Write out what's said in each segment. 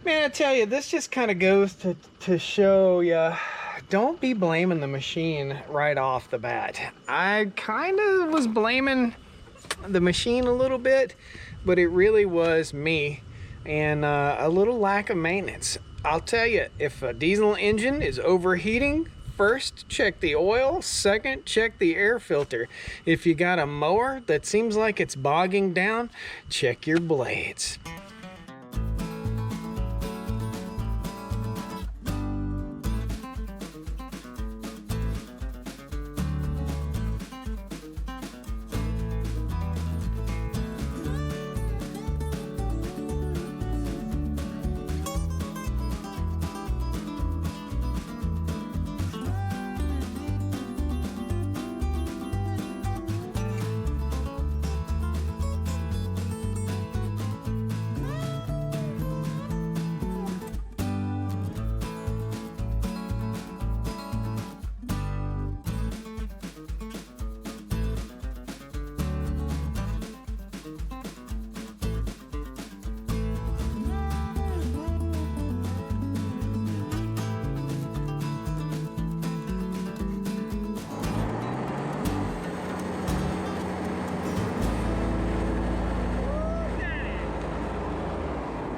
Man, I tell you, this just kind of goes to show you, don't be blaming the machine right off the bat. I kind of was blaming the machine a little bit, but it really was me and a little lack of maintenance. I'll tell you, if a diesel engine is overheating, first, check the oil. Second, check the air filter. If you got a mower that seems like it's bogging down, check your blades.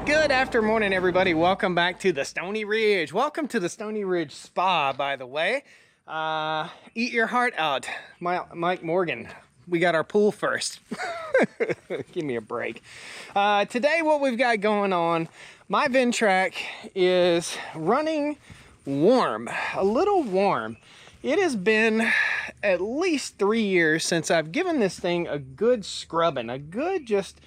Good afternoon, morning, everybody. Welcome back to the Stoney Ridge. Welcome to the Stoney Ridge Spa, by the way. Eat your heart out, Mike Morgan. We got our pool first. Give me a break. Today, what we've got going on, my Ventrac is running warm, a little warm. It has been at least 3 years since I've given this thing a good scrubbing, a good just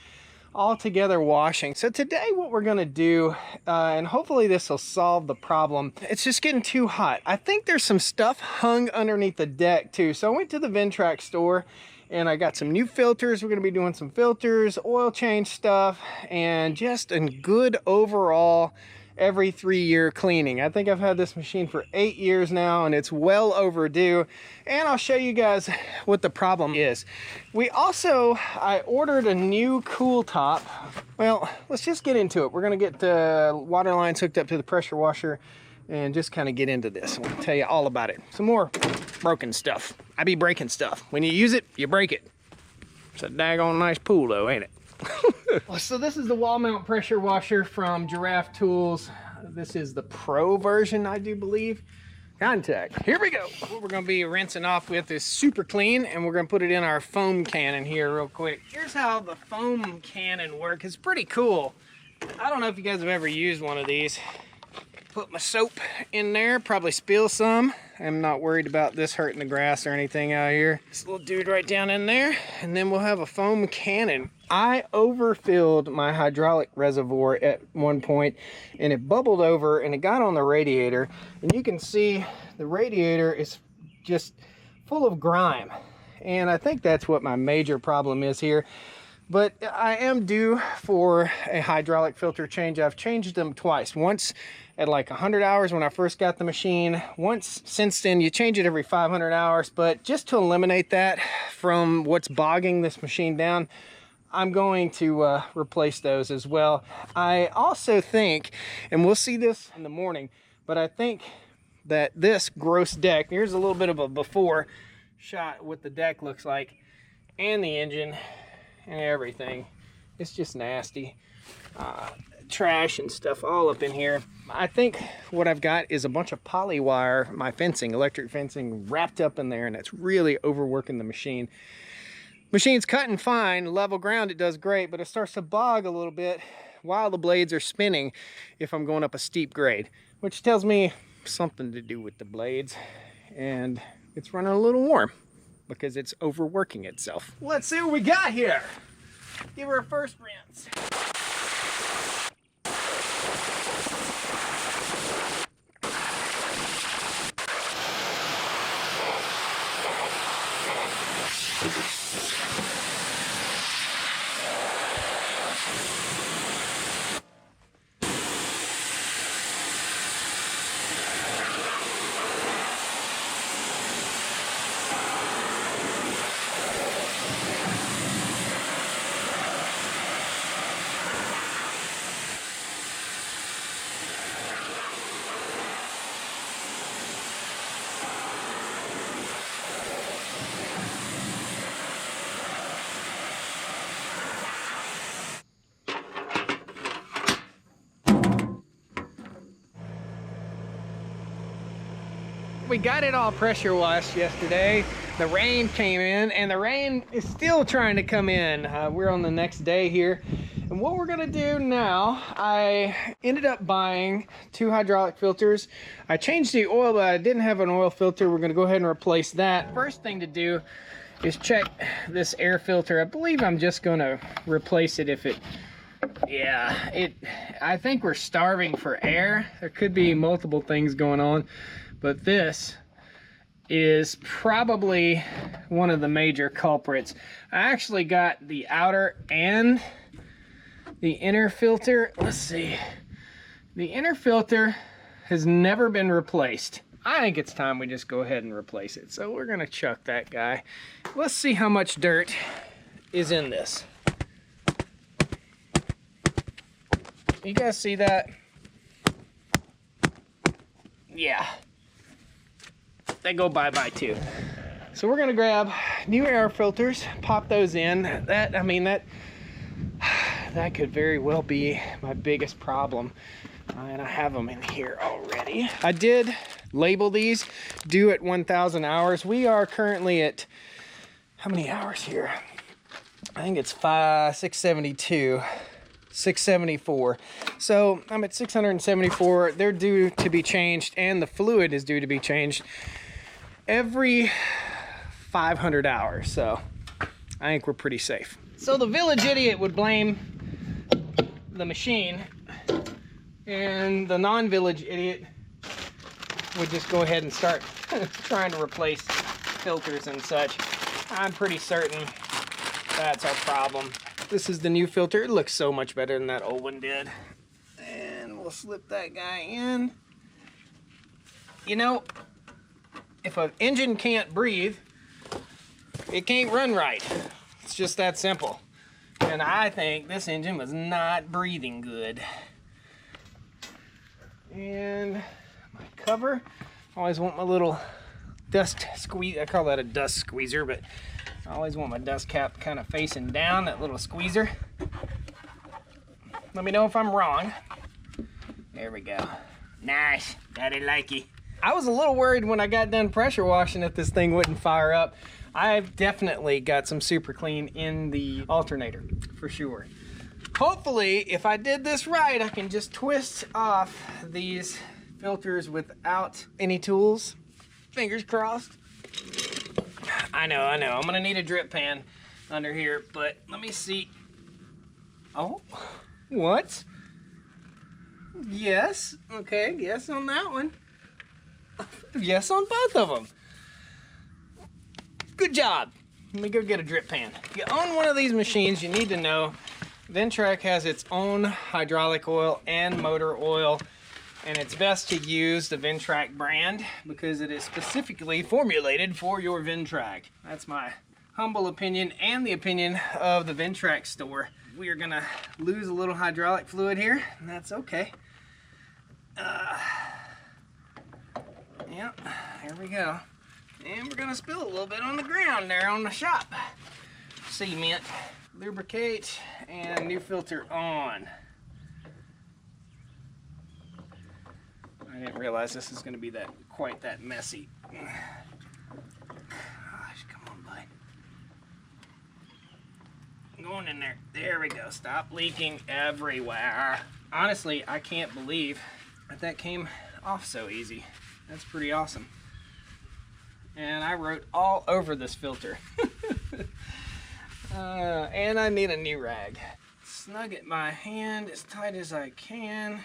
all-together washing. So today what we're gonna do, and hopefully this will solve the problem, it's just getting too hot. I think there's some stuff hung underneath the deck too. So I went to the Ventrac store and I got some new filters. We're gonna be doing some filters, oil change stuff, and just a good overall every 3-year cleaning. I think I've had this machine for 8 years now and it's well overdue. And I'll show you guys what the problem is. I ordered a new cool top. Well, let's just get into it. We're gonna get the water lines hooked up to the pressure washer and just kind of get into this. I'll tell you all about it. Some more broken stuff. I be breaking stuff. When you use it, you break it. It's a daggone nice pool though, ain't it? So this is the wall mount pressure washer from Giraffe Tools. This is the Pro version, I do believe. Contact. Here we go. What we're going to be rinsing off with is super clean, and we're going to put it in our foam cannon here real quick. Here's how the foam cannon works. It's pretty cool. I don't know if you guys have ever used one of these. Put my soap in there, probably spill some. I'm not worried about this hurting the grass or anything out here. This little dude right down in there, and then we'll have a foam cannon. I overfilled my hydraulic reservoir at one point, and it bubbled over and it got on the radiator, and you can see the radiator is just full of grime, and I think that's what my major problem is here. But I am due for a hydraulic filter change. I've changed them twice. Once at like 100 hours when I first got the machine. Once since then, you change it every 500 hours. But just to eliminate that from what's bogging this machine down, I'm going to replace those as well. I also think, and we'll see this in the morning, but I think that this gross deck, here's a little bit of a before shot what the deck looks like, and the engine and everything. It's just nasty. Trash and stuff all up in here. I think what I've got is a bunch of poly wire, my fencing, electric fencing, wrapped up in there, and it's really overworking the machine. Machine's cutting fine, level ground it does great, but it starts to bog a little bit while the blades are spinning if I'm going up a steep grade, which tells me something to do with the blades, and it's running a little warm because it's overworking itself. Let's see what we got here. Give her a first rinse. We got it all pressure washed yesterday. The rain came in, and the rain is still trying to come in. We're on the next day here. And what we're gonna do now, I ended up buying 2 hydraulic filters. I changed the oil, but I didn't have an oil filter. We're gonna go ahead and replace that. First thing to do is check this air filter. I believe I'm just gonna replace it if it, I think we're starving for air. There could be multiple things going on, but this is probably one of the major culprits. I actually got the outer and the inner filter. Let's see. The inner filter has never been replaced. I think it's time we just go ahead and replace it. So we're gonna chuck that guy. Let's see how much dirt is in this. You guys see that? Yeah. They go bye-bye too. So we're gonna grab new air filters, pop those in. That could very well be my biggest problem. And I have them in here already. I did label these due at 1,000 hours. We are currently at, how many hours here? I think it's 672. 674. So I'm at 674. They're due to be changed, and the fluid is due to be changed every 500 hours. So I think we're pretty safe. So the village idiot would blame the machine, and the non-village idiot would just go ahead and start trying to replace filters and such. I'm pretty certain that's our problem. This is the new filter. It looks so much better than that old one did. And we'll slip that guy in. You know, if an engine can't breathe, it can't run right. It's just that simple. And I think this engine was not breathing good. And my cover, I always want my little dust squeeze. I call that a dust squeezer, but I always want my dust cap kind of facing down, that little squeezer. Let me know if I'm wrong. There we go. Nice, daddy likey. I was a little worried when I got done pressure washing that this thing wouldn't fire up. I've definitely got some super clean in the alternator, for sure. Hopefully, if I did this right, I can just twist off these filters without any tools. Fingers crossed. I know. I'm gonna need a drip pan under here, but let me see. Oh, what? Yes, okay, yes on that one. Yes on both of them. Good job. Let me go get a drip pan. If you own one of these machines, you need to know Ventrac has its own hydraulic oil and motor oil, and it's best to use the Ventrac brand because it is specifically formulated for your Ventrac. That's my humble opinion and the opinion of the Ventrac store. We are gonna lose a little hydraulic fluid here, and that's okay. Yep, here we go. And we're gonna spill a little bit on the ground there on the shop. Cement, lubricate, and new filter on. I didn't realize this is gonna be quite that messy. Gosh, come on, bud. Going in there. There we go. Stop leaking everywhere. Honestly, I can't believe that came off so easy. That's pretty awesome. And I wrote all over this filter. And I need a new rag. Snug it my hand as tight as I can.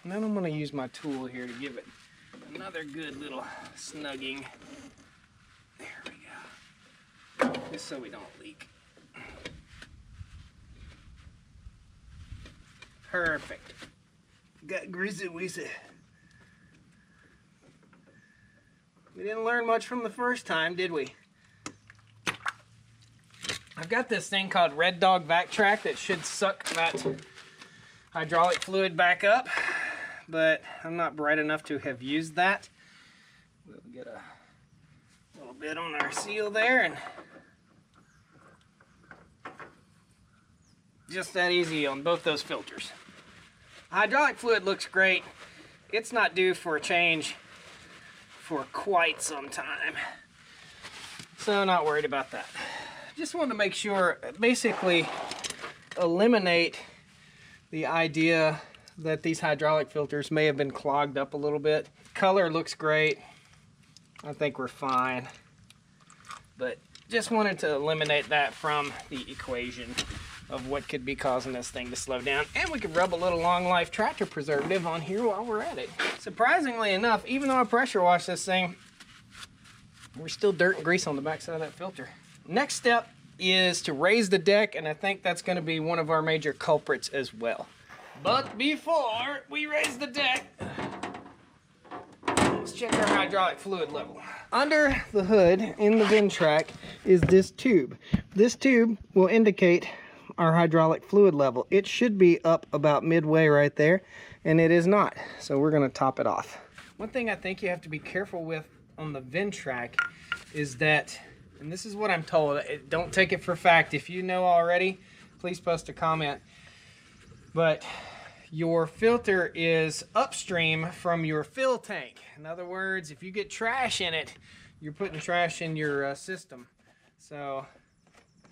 And then I'm going to use my tool here to give it another good little snugging. There we go. Just so we don't leak. Perfect. Got greasy weasy. We didn't learn much from the first time, did we? I've got this thing called Red Dog Ventrac that should suck that hydraulic fluid back up, but I'm not bright enough to have used that. We'll get a little bit on our seal there, and just that easy on both those filters. Hydraulic fluid looks great. It's not due for a change for quite some time. So not worried about that. Just want to make sure, basically eliminate the idea that these hydraulic filters may have been clogged up a little bit. Color looks great. I think we're fine. But just wanted to eliminate that from the equation of what could be causing this thing to slow down. And we could rub a little long life tractor preservative on here while we're at it. Surprisingly enough, even though I pressure wash this thing, we're still dirt and grease on the backside of that filter. Next step is to raise the deck, and I think that's going to be one of our major culprits as well. But before we raise the deck, let's check our hydraulic fluid level. Under the hood in the Ventrac is this tube. This tube will indicate our hydraulic fluid level. It should be up about midway right there, and it is not. So we're going to top it off. One thing I think you have to be careful with on the Ventrac is that, and this is what I'm told, don't take it for fact. If you know already, please post a comment. But your filter is upstream from your fill tank. In other words, if you get trash in it, you're putting trash in your system. So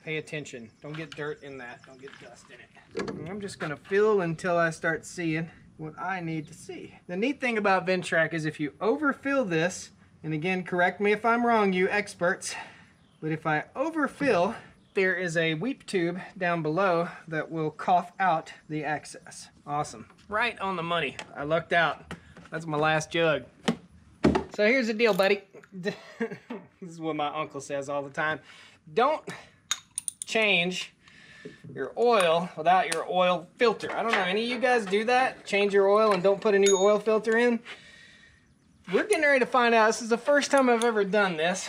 pay attention. Don't get dirt in that. Don't get dust in it. And I'm just going to fill until I start seeing what I need to see. The neat thing about Ventrac is if you overfill this, and again, correct me if I'm wrong, you experts, but if I overfill, there is a weep tube down below that will cough out the excess. Awesome. Right on the money. I lucked out. That's my last jug. So here's the deal, buddy. This is what my uncle says all the time. Don't change your oil without your oil filter. I don't know, any of you guys do that? Change your oil and don't put a new oil filter in? We're getting ready to find out. This is the first time I've ever done this.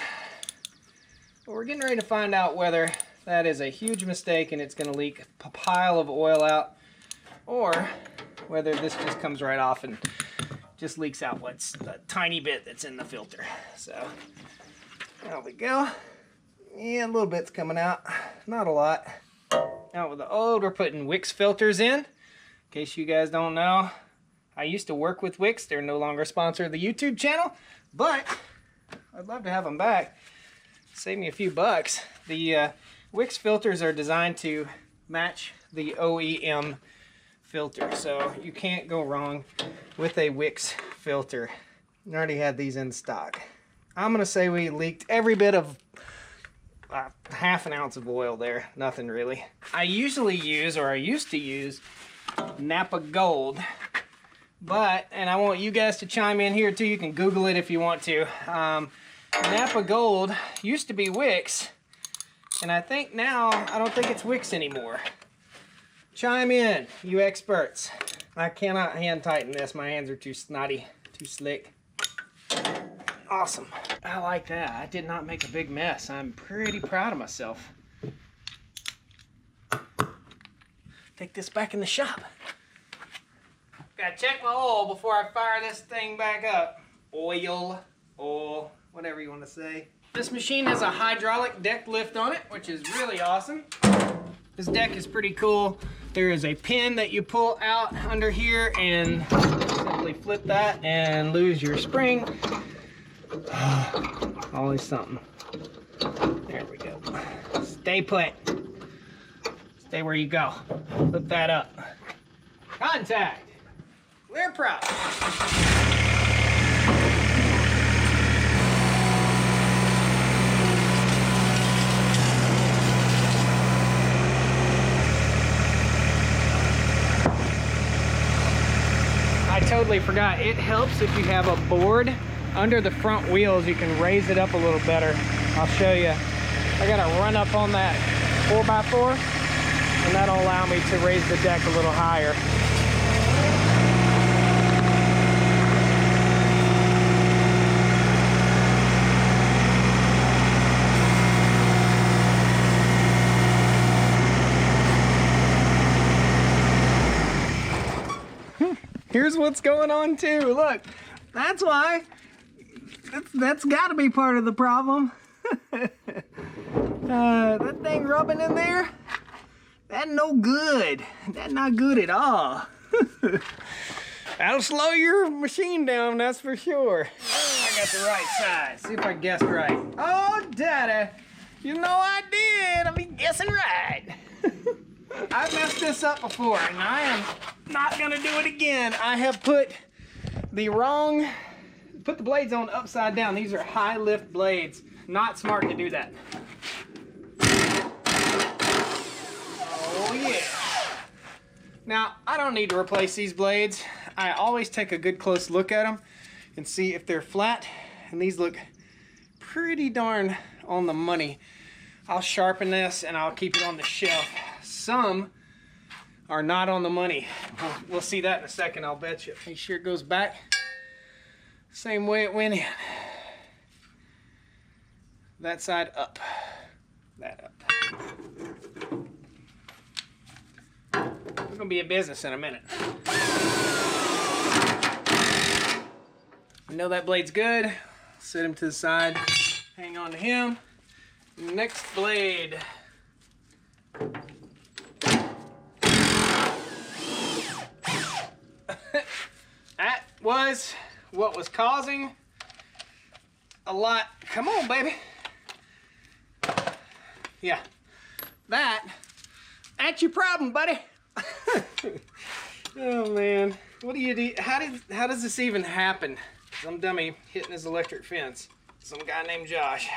But we're getting ready to find out whether that is a huge mistake and it's going to leak a pile of oil out, or whether this just comes right off and just leaks out what's the tiny bit that's in the filter. So there we go. Yeah, a little bit's coming out, not a lot. Now with the old, we're putting Wix filters in case you guys don't know. I used to work with Wix. They're no longer a sponsor of the YouTube channel, but I'd love to have them back. Save me a few bucks. The Wix filters are designed to match the OEM filter, so you can't go wrong with a Wix filter. I already had these in stock. I'm gonna say we leaked every bit of half an ounce of oil there. Nothing really. I usually use, or I used to use, Napa Gold. But, and I want you guys to chime in here too, you can Google it if you want to. Napa Gold used to be Wix, and I think now, I don't think it's Wix anymore. Chime in, you experts. I cannot hand tighten this, my hands are too snotty, too slick. Awesome, I like that. I did not make a big mess. I'm pretty proud of myself. Take this back in the shop. Gotta check my oil before I fire this thing back up. Oil, whatever you want to say. This machine has a hydraulic deck lift on it, which is really awesome. This deck is pretty cool. There is a pin that you pull out under here and simply flip that and lose your spring. Always something. There we go. Stay put. Stay where you go. Flip that up. Contact. Clear prop. I totally forgot. It helps if you have a board under the front wheels. You can raise it up a little better. I'll show you. I gotta run up on that 4x4, and that'll allow me to raise the deck a little higher. Here's what's going on too. Look, that's why. That's got to be part of the problem. That thing rubbing in there, that's no good. That's not good at all. That'll slow your machine down, that's for sure. I got the right size. See if I guessed right. Oh, Daddy, you know I did. I mean, guessing right. I've messed this up before, and I am not gonna do it again. I have put the blades on upside down. These are high lift blades. Not smart to do that. Oh yeah. Now, I don't need to replace these blades. I always take a good close look at them and see if they're flat, and these look pretty darn on the money. I'll sharpen this and I'll keep it on the shelf. Some are not on the money. We'll see that in a second, I'll bet you. Make sure it goes back same way it went in. That side up, that up. We're gonna be in business in a minute. I know that blade's good. Set him to the side, hang on to him. Next blade. That was what was causing a lot. Come on, baby. Yeah, that's your problem, buddy. Oh man, what do you do? How does this even happen? Some dummy hitting his electric fence. Some guy named Josh.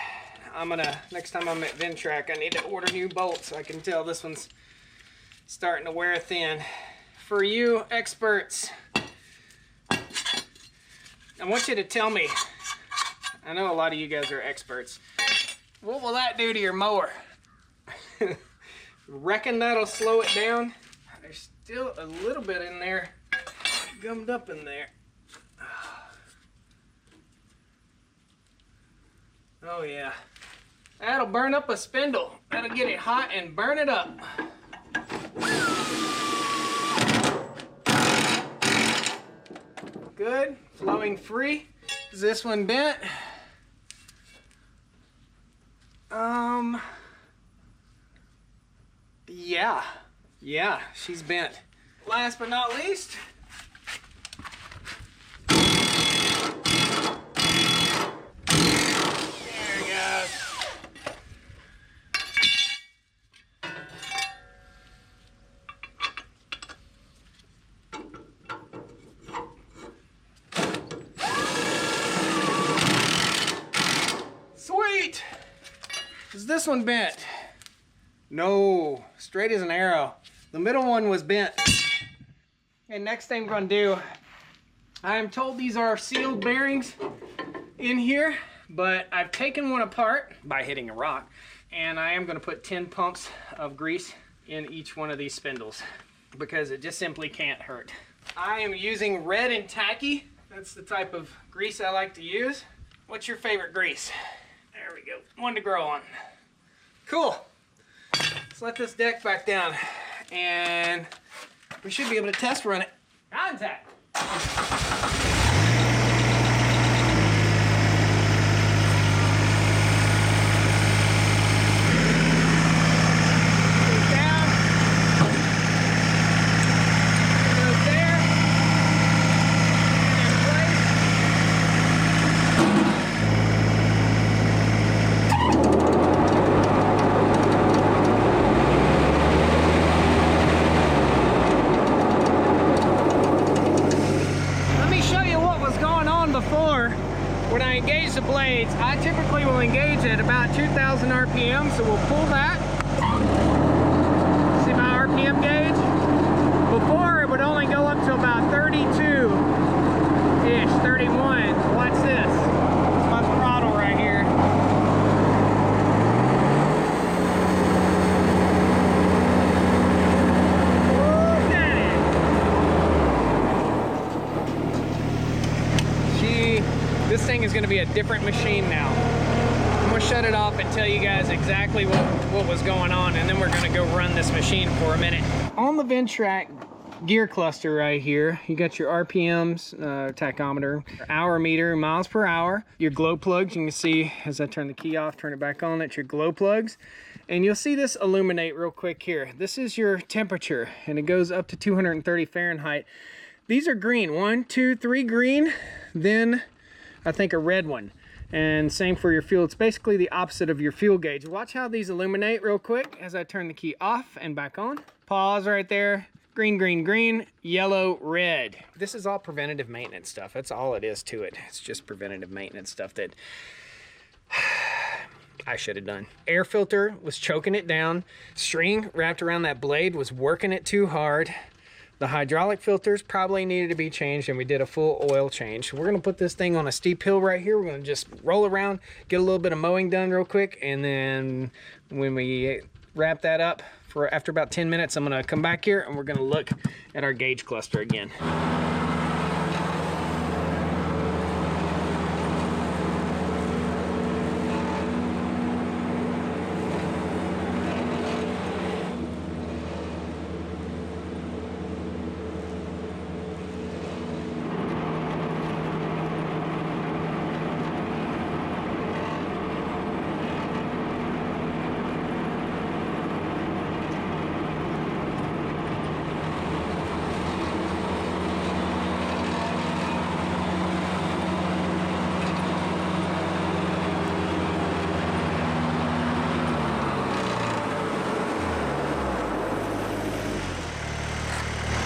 Next time I'm at Ventrac, I need to order new bolts. I can tell this one's starting to wear thin. For you experts, I want you to tell me, I know a lot of you guys are experts, what will that do to your mower? Reckon that'll slow it down? There's still a little bit in there, gummed up in there. Oh yeah, that'll burn up a spindle. That'll get it hot and burn it up. Good, flowing free. Is this one bent? Yeah, she's bent. Last but not least, there it goes. Sweet! Is this one bent? No, straight as an arrow. The middle one was bent. And next thing we're gonna do, I am told these are sealed bearings in here, but I've taken one apart by hitting a rock, and I am gonna put 10 pumps of grease in each one of these spindles because it just simply can't hurt. I am using red and tacky. That's the type of grease I like to use. What's your favorite grease? There we go, one to grow on. Cool. Let's let this deck back down and we should be able to test run it. Contact. When I engage the blades, I typically will engage at about 2,000 RPM, so we'll pull that. See my RPM gauge? Before it would only go up to about 32-ish, 31. Watch this. It's my throttle right here. This thing is going to be a different machine now. I'm going to shut it off and tell you guys exactly what was going on, and then we're going to go run this machine for a minute. On the Ventrac gear cluster right here, you got your RPMs, tachometer, hour meter, miles per hour, your glow plugs. You can see as I turn the key off, turn it back on, that's your glow plugs. And you'll see this illuminate real quick here. This is your temperature, and it goes up to 230 Fahrenheit. These are green. 1, 2, 3 green, then I think a red one. And same for your fuel. It's basically the opposite of your fuel gauge. Watch how these illuminate real quick as I turn the key off and back on. Pause right there. Green, green, green, yellow, red. This is all preventative maintenance stuff. That's all it is to it. It's just preventative maintenance stuff that I should have done. Air filter was choking it down. String wrapped around that blade was working it too hard. The hydraulic filters probably needed to be changed, and we did a full oil change. We're gonna put this thing on a steep hill right here. We're gonna just roll around, get a little bit of mowing done real quick, and then when we wrap that up, after about 10 minutes, I'm gonna come back here and we're gonna look at our gauge cluster again.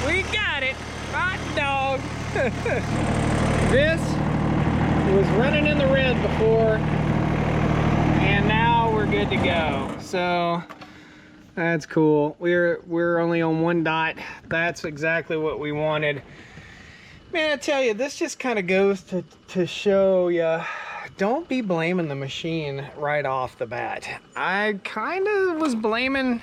We got it, hot dog. This was running in the red before, and now we're good to go. So that's cool. We're only on 1 dot. That's exactly what we wanted. Man, I tell you, this just kind of goes to show you, don't be blaming the machine right off the bat. I kind of was blaming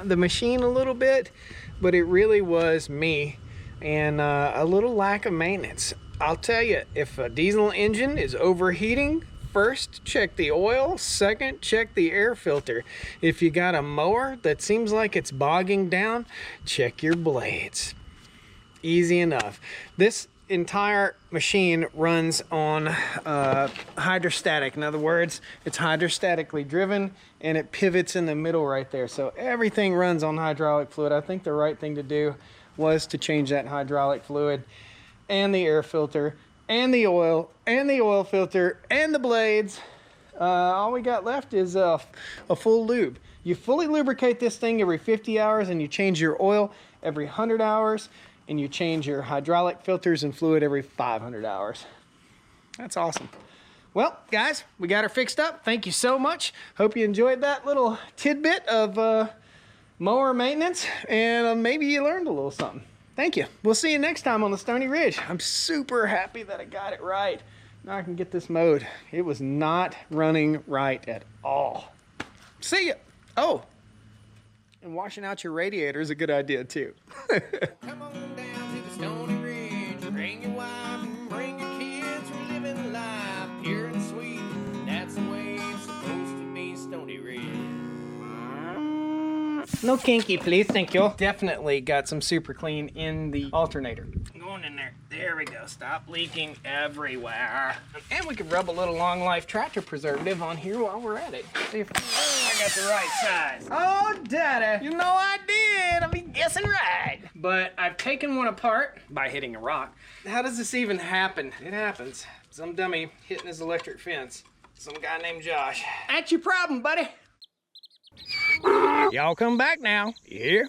the machine a little bit, but it really was me and a little lack of maintenance. I'll tell you, if a diesel engine is overheating, first check the oil, second check the air filter. If you got a mower that seems like it's bogging down, check your blades. Easy enough. This entire machine runs on hydrostatic. In other words, it's hydrostatically driven and it pivots in the middle right there. So everything runs on hydraulic fluid. I think the right thing to do was to change that hydraulic fluid and the air filter and the oil filter and the blades. All we got left is a full lube. You fully lubricate this thing every 50 hours and you change your oil every 100 hours. And you change your hydraulic filters and fluid every 500 hours. That's awesome. Well, guys, we got her fixed up. Thank you so much. Hope you enjoyed that little tidbit of mower maintenance, and maybe you learned a little something. Thank you. We'll see you next time on the Stoney Ridge. I'm super happy that I got it right. Now I can get this mowed. It was not running right at all. See ya. Oh. And washing out your radiator is a good idea too. Come on down to the Stoney Ridge. Bring your wife and bring your kids. We're living life pure and sweet. That's the way it's supposed to be, Stoney Ridge. No kinky, please. Thank you. Definitely got some super clean in the alternator. Going in there. There we go. Stop leaking everywhere. And we could rub a little long life tractor preservative on here while we're at it. See if I got the right size. Oh, Daddy. You know I did. I mean, guessing right. But I've taken one apart by hitting a rock. How does this even happen? It happens. Some dummy hitting his electric fence. Some guy named Josh. That's your problem, buddy. Y'all come back now. You hear?